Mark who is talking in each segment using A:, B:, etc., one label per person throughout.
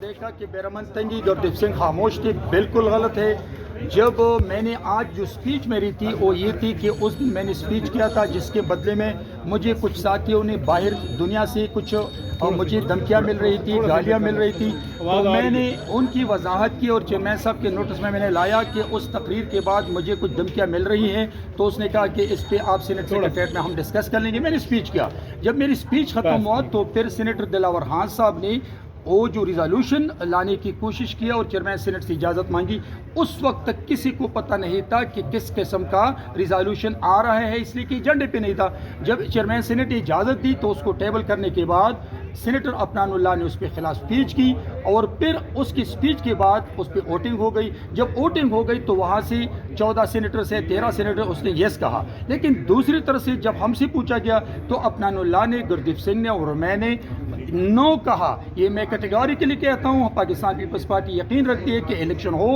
A: دیکھا کہ بیرمن تنگی گردیپ سنگھ خاموش تھے، بالکل غلط ہے۔ جب میں نے آج جو سپیچ میری تھی وہ یہ تھی کہ اس دن میں نے سپیچ کیا تھا جس کے بدلے میں مجھے کچھ ساتھیوں نے باہر دنیا سے کچھ مجھے دھمکیاں مل رہی تھی، گالیاں مل رہی تھی، تو میں نے ان کی وضاحت کی اور چیئرمین صاحب کے نوٹس میں نے لایا کہ اس تقریر کے بعد مجھے کچھ دھمکیاں مل رہی ہیں، تو اس نے کہا کہ اس پہ آپ سینٹ سیکریٹریٹ میں ہم ڈسکس کر لیں گے۔ میں نے سپیچ کیا، جب میری سپیچ ختم ہوا تو پھر سینیٹر دلاور خان صاحب نے وہ جو ریزولوشن لانے کی کوشش کیا اور چیئرمین سینٹ سے اجازت مانگی۔ اس وقت تک کسی کو پتہ نہیں تھا کہ کس قسم کا ریزولوشن آ رہا ہے، اس لیے کہ ایجنڈے پہ نہیں تھا۔ جب چیئرمین سینٹ نے اجازت دی تو اس کو ٹیبل کرنے کے بعد سینیٹر عدنان اللہ نے اس پہ خلاف سپیچ کی اور پھر اس کی سپیچ کے بعد اس پہ ووٹنگ ہو گئی۔ جب ووٹنگ ہو گئی تو وہاں سے 14 سینیٹر سے 13 سینیٹر اس نے یس کہا، لیکن دوسری طرف سے جب ہم سے پوچھا گیا تو عدنان اللہ نے، گردیپ سنگھ نے اور میں نے نو کہا۔ یہ میں کیٹیگوریکلی کہتا ہوں، پاکستان پیپلز پارٹی یقین رکھتی ہے کہ الیکشن ہو،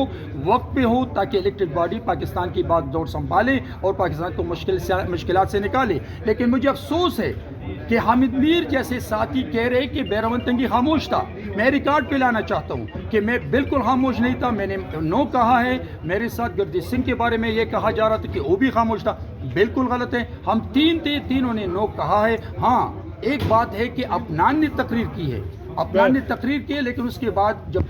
A: وقت پہ ہو، تاکہ الیکٹڈ باڈی پاکستان کی بات دوڑ سنبھالے اور پاکستان کو مشکلات سے نکالے۔ لیکن مجھے افسوس ہے کہ حامد میر جیسے ساتھی کہہ رہے کہ بیرمن تنگی خاموش تھا۔ میں ریکارڈ پہ لانا چاہتا ہوں کہ میں بالکل خاموش نہیں تھا، میں نے نو کہا ہے۔ میرے ساتھ گردیپ سنگھ کے بارے میں یہ کہا جا رہا تھا کہ وہ بھی خاموش تھا، بالکل غلط ہے۔ ہم تین تھے، تینوں نے نو کہا ہے۔ ہاں ایک بات ہے کہ عدنان نے تقریر کی ہے، عدنان نے تقریر کی ہے، لیکن اس کے بعد جب